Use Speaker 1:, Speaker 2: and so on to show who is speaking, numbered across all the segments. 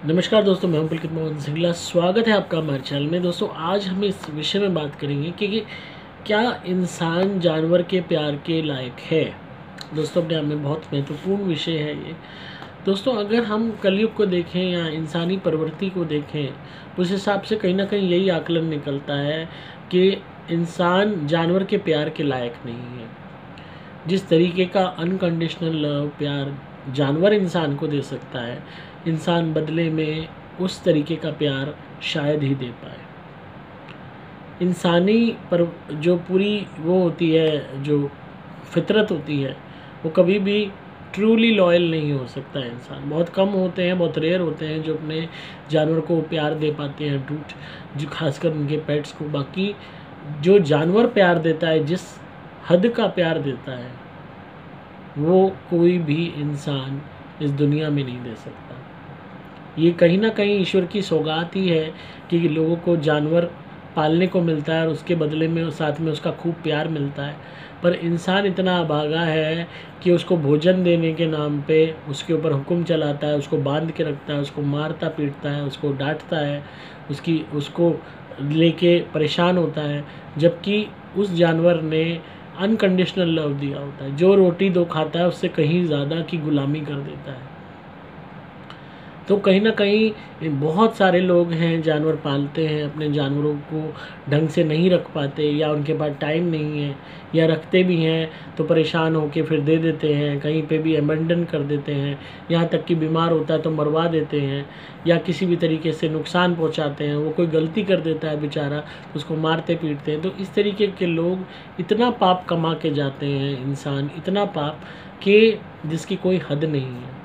Speaker 1: नमस्कार दोस्तों, मैं हूं पुलकित मोहन सिंगला। स्वागत है आपका हमारे चैनल में। दोस्तों, आज हम इस विषय में बात करेंगे कि क्या इंसान जानवर के प्यार के लायक है। दोस्तों, अपने आप में बहुत महत्वपूर्ण विषय है ये। दोस्तों, अगर हम कलयुग को देखें या इंसानी प्रवृत्ति को देखें, उस हिसाब से कहीं ना कहीं यही आकलन निकलता है कि इंसान जानवर के प्यार के लायक नहीं है। जिस तरीके का अनकंडीशनल लव प्यार जानवर इंसान को दे सकता है, इंसान बदले में उस तरीके का प्यार शायद ही दे पाए। इंसानी पर जो पूरी वो होती है, जो फितरत होती है, वो कभी भी ट्रूली लॉयल नहीं हो सकता है। इंसान बहुत कम होते हैं, बहुत रेयर होते हैं जो अपने जानवर को प्यार दे पाते हैं, जो खासकर उनके पेट्स को। बाकी जो जानवर प्यार देता है, जिस हद का प्यार देता है, वो कोई भी इंसान इस दुनिया में नहीं दे सकता। ये कहीं ना कहीं ईश्वर की सौगात ही है कि लोगों को जानवर पालने को मिलता है और उसके बदले में साथ में उसका खूब प्यार मिलता है। पर इंसान इतना अभागा है कि उसको भोजन देने के नाम पे उसके ऊपर हुक्म चलाता है, उसको बांध के रखता है, उसको मारता पीटता है, उसको डांटता है, उसको लेके परेशान होता है, जबकि उस जानवर ने अनकंडीशनल लव दिया होता है। जो रोटी दो खाता है उससे कहीं ज़्यादा की गुलामी कर देता है। तो कहीं ना कहीं बहुत सारे लोग हैं जानवर पालते हैं, अपने जानवरों को ढंग से नहीं रख पाते, या उनके पास टाइम नहीं है, या रखते भी हैं तो परेशान होके फिर दे देते हैं, कहीं पे भी अबेंडन कर देते हैं, यहाँ तक कि बीमार होता है तो मरवा देते हैं, या किसी भी तरीके से नुकसान पहुँचाते हैं। वो कोई गलती कर देता है बेचारा तो उसको मारते पीटते हैं। तो इस तरीके के लोग इतना पाप कमा के जाते हैं, इंसान इतना पाप कि जिसकी कोई हद नहीं है।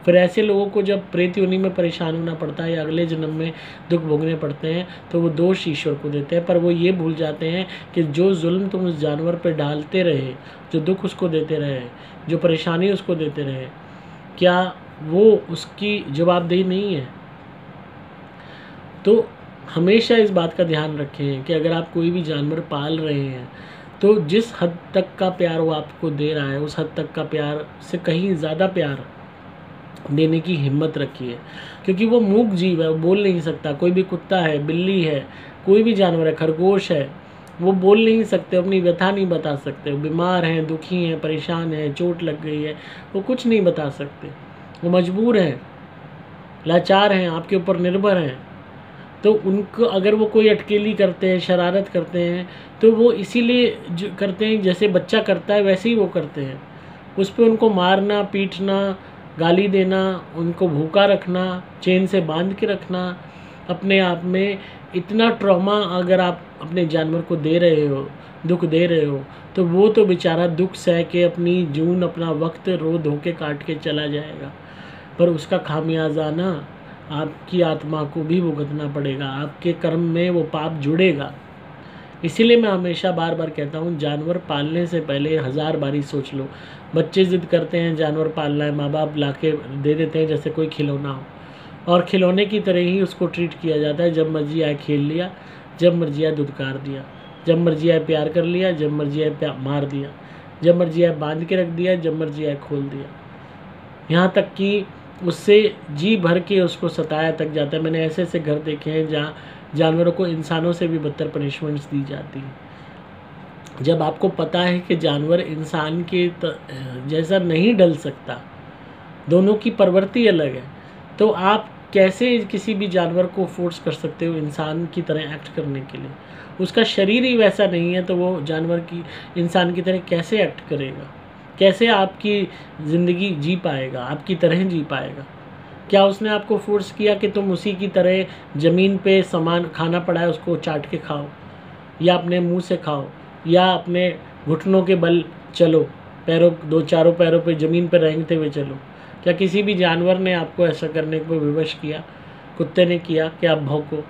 Speaker 1: फिर ऐसे लोगों को जब प्रेत योनि में परेशान होना पड़ता है या अगले जन्म में दुख भोगने पड़ते हैं, तो वो दोष ईश्वर को देते हैं। पर वो ये भूल जाते हैं कि जो जुल्म तुम उस जानवर पे डालते रहे, जो दुख उसको देते रहे, जो परेशानी उसको देते रहे, क्या वो उसकी जवाबदेही नहीं है? तो हमेशा इस बात का ध्यान रखें कि अगर आप कोई भी जानवर पाल रहे हैं, तो जिस हद तक का प्यार वो आपको दे रहा है, उस हद तक का प्यार से कहीं ज़्यादा प्यार देने की हिम्मत रखिए। क्योंकि वो मूक जीव है, वो बोल नहीं सकता। कोई भी कुत्ता है, बिल्ली है, कोई भी जानवर है, खरगोश है, वो बोल नहीं सकते, अपनी व्यथा नहीं बता सकते। वो बीमार हैं, दुखी हैं, परेशान हैं, चोट लग गई है, वो कुछ नहीं बता सकते। वो मजबूर हैं, लाचार हैं, आपके ऊपर निर्भर हैं। तो उनको अगर वो कोई अटकेली करते हैं, शरारत करते हैं, तो वो इसीलिए जो करते हैं, जैसे बच्चा करता है वैसे ही वो करते हैं। उस पर उनको मारना पीटना, गाली देना, उनको भूखा रखना, चेन से बांध के रखना, अपने आप में इतना ट्रॉमा अगर आप अपने जानवर को दे रहे हो, दुख दे रहे हो, तो वो तो बेचारा दुख सह के अपनी जून, अपना वक्त रो धो के काट के चला जाएगा। पर उसका खामियाजा ना आपकी आत्मा को भी भुगतना पड़ेगा, आपके कर्म में वो पाप जुड़ेगा। इसीलिए मैं हमेशा बार बार कहता हूँ, जानवर पालने से पहले 1000 बारी सोच लो। बच्चे ज़िद करते हैं जानवर पालना है, माँ बाप ला के दे देते हैं जैसे कोई खिलौना हो, और खिलौने की तरह ही उसको ट्रीट किया जाता है। जब मर्जी आए खेल लिया, जब मर्जी आए दुत्कार दिया, जब मर्जी आए प्यार कर लिया, जब मर्जी आए मार दिया, जब मर्जी आए बांध के रख दिया, जब मर्जी आए खोल दिया। यहाँ तक कि उससे जी भर के उसको सताया तक जाता है। मैंने ऐसे ऐसे घर देखे हैं जहाँ जानवरों को इंसानों से भी बदतर पनिशमेंट्स दी जाती हैं। जब आपको पता है कि जानवर इंसान के जैसा नहीं ढल सकता, दोनों की प्रवृत्ति अलग है, तो आप कैसे किसी भी जानवर को फोर्स कर सकते हो इंसान की तरह एक्ट करने के लिए? उसका शरीर ही वैसा नहीं है, तो वो जानवर की इंसान की तरह कैसे एक्ट करेगा? कैसे आपकी ज़िंदगी जी पाएगा, आपकी तरह जी पाएगा? क्या उसने आपको फोर्स किया कि तुम उसी की तरह ज़मीन पे सामान खाना पड़ा है उसको चाट के खाओ, या अपने मुंह से खाओ, या अपने घुटनों के बल चलो, पैरों दो चारों पैरों पे ज़मीन पे रेंगते हुए चलो? क्या किसी भी जानवर ने आपको ऐसा करने को विवश किया? कुत्ते ने किया कि आप भौंको,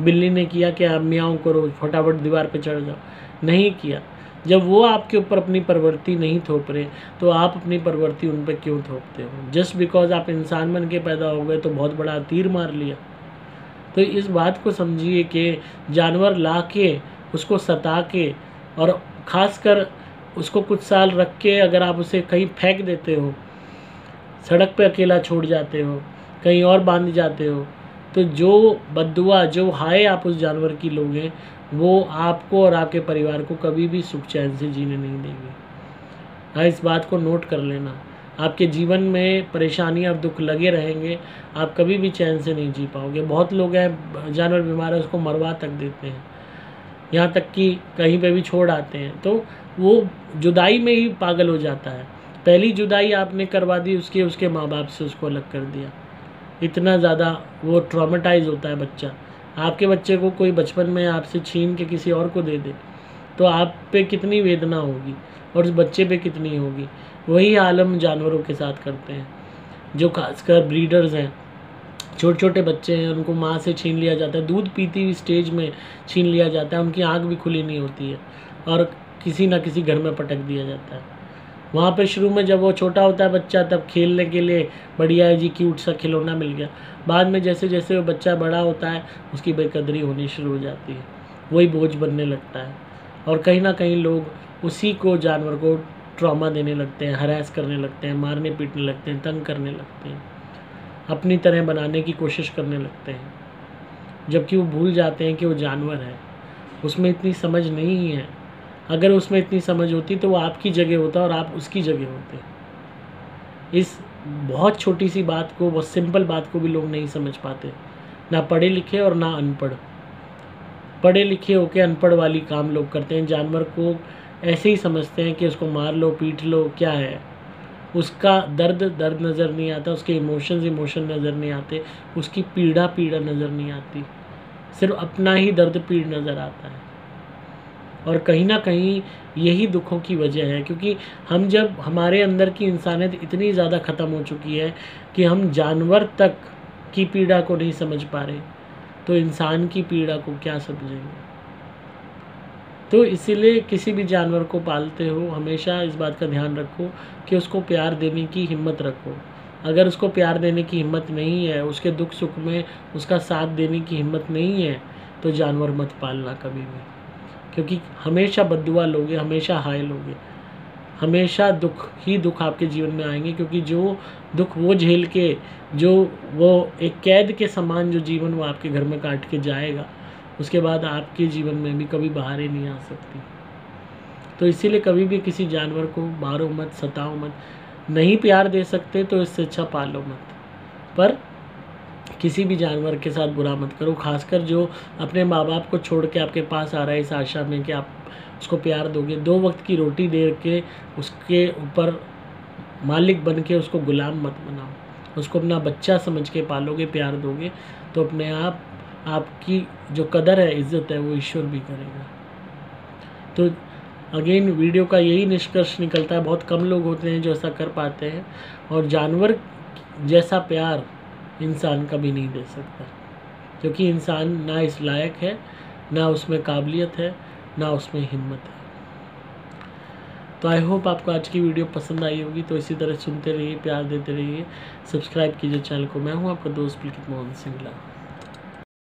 Speaker 1: बिल्ली ने किया कि आप म्याऊं करो, फटाफट दीवार पे चढ़ जाओ? नहीं किया। जब वो आपके ऊपर अपनी प्रवृत्ति नहीं थोप रहे, तो आप अपनी प्रवृत्ति उन पर क्यों थोपते हो? जस्ट बिकॉज आप इंसान बन के पैदा हो गए तो बहुत बड़ा तीर मार लिया? तो इस बात को समझिए कि जानवर ला के उसको सता के, और ख़ासकर उसको कुछ साल रख के अगर आप उसे कहीं फेंक देते हो, सड़क पे अकेला छोड़ जाते हो, कहीं और बांध जाते हो, तो जो बद्दुआ, जो हाय आप उस जानवर की लोगे, वो आपको और आपके परिवार को कभी भी सुख चैन से जीने नहीं देंगे। हाँ, इस बात को नोट कर लेना। आपके जीवन में परेशानी और दुख लगे रहेंगे, आप कभी भी चैन से नहीं जी पाओगे। बहुत लोग हैं, जानवर बीमार है उसको मरवा तक देते हैं, यहाँ तक कि कहीं पे भी छोड़ आते हैं, तो वो जुदाई में ही पागल हो जाता है। पहली जुदाई आपने करवा दी, उसके माँ बाप से उसको अलग कर दिया, इतना ज़्यादा वो ट्रॉमेटाइज होता है बच्चा। आपके बच्चे को कोई बचपन में आपसे छीन के किसी और को दे दे तो आप पे कितनी वेदना होगी और उस बच्चे पे कितनी होगी। वही हाल हम जानवरों के साथ करते हैं, जो खासकर ब्रीडर्स हैं। छोटे छोटे बच्चे हैं, उनको माँ से छीन लिया जाता है, दूध पीती हुई स्टेज में छीन लिया जाता है, उनकी आँख भी खुली नहीं होती है और किसी ना किसी घर में पटक दिया जाता है। वहाँ पे शुरू में जब वो छोटा होता है बच्चा, तब खेलने के लिए बढ़िया है जी, क्यूट सा खिलौना मिल गया। बाद में जैसे जैसे वो बच्चा बड़ा होता है, उसकी बेकदरी होनी शुरू हो जाती है, वही बोझ बनने लगता है। और कहीं ना कहीं लोग उसी को, जानवर को ट्रॉमा देने लगते हैं, हरास करने लगते हैं, मारने पीटने लगते हैं, तंग करने लगते हैं, अपनी तरह बनाने की कोशिश करने लगते हैं, जबकि वो भूल जाते हैं कि वो जानवर है, उसमें इतनी समझ नहीं है। अगर उसमें इतनी समझ होती तो वो आपकी जगह होता और आप उसकी जगह होते। इस बहुत छोटी सी बात को, बहुत सिंपल बात को भी लोग नहीं समझ पाते, ना पढ़े लिखे और ना अनपढ़। पढ़े लिखे होके अनपढ़ वाली काम लोग करते हैं, जानवर को ऐसे ही समझते हैं कि उसको मार लो, पीट लो, क्या है। उसका दर्द नज़र नहीं आता, उसके इमोशन नज़र नहीं आते, उसकी पीड़ा नज़र नहीं आती, सिर्फ अपना ही दर्द पीड़ नज़र आता है। और कहीं ना कहीं यही दुखों की वजह है, क्योंकि हम, जब हमारे अंदर की इंसानियत इतनी ज़्यादा ख़त्म हो चुकी है कि हम जानवर तक की पीड़ा को नहीं समझ पा रहे, तो इंसान की पीड़ा को क्या समझेंगे। तो इसीलिए किसी भी जानवर को पालते हो, हमेशा इस बात का ध्यान रखो कि उसको प्यार देने की हिम्मत रखो। अगर उसको प्यार देने की हिम्मत नहीं है, उसके दुख सुख में उसका साथ देने की हिम्मत नहीं है, तो जानवर मत पालना कभी भी, क्योंकि हमेशा बद्दुआ लोगे, हमेशा हाय लोगे, हमेशा दुख ही दुख आपके जीवन में आएंगे। क्योंकि जो दुख वो झेल के, जो वो एक कैद के समान जो जीवन वो आपके घर में काट के जाएगा, उसके बाद आपके जीवन में भी कभी बाहर ही नहीं आ सकती। तो इसीलिए कभी भी किसी जानवर को मारो मत, सताओ मत। नहीं प्यार दे सकते तो इससे अच्छा पालो मत, पर किसी भी जानवर के साथ बुरा मत करो, खासकर जो अपने माँ बाप को छोड़ के आपके पास आ रहा है इस आशा में कि आप उसको प्यार दोगे। 2 वक्त की रोटी दे के उसके ऊपर मालिक बन के उसको गुलाम मत बनाओ। उसको अपना बच्चा समझ के पालोगे, प्यार दोगे, तो अपने आप आपकी जो कदर है, इज़्ज़त है, वो ईश्वर भी करेगा। तो अगेन वीडियो का यही निष्कर्ष निकलता है, बहुत कम लोग होते हैं जो ऐसा कर पाते हैं, और जानवर जैसा प्यार इंसान कभी नहीं दे सकता, क्योंकि इंसान ना इस लायक है, ना उसमें काबिलियत है, ना उसमें हिम्मत है। तो आई होप आपको आज की वीडियो पसंद आई होगी। तो इसी तरह सुनते रहिए, प्यार देते रहिए, सब्सक्राइब कीजिए चैनल को। मैं हूँ आपका दोस्त पुलकित मोहन सिंगला।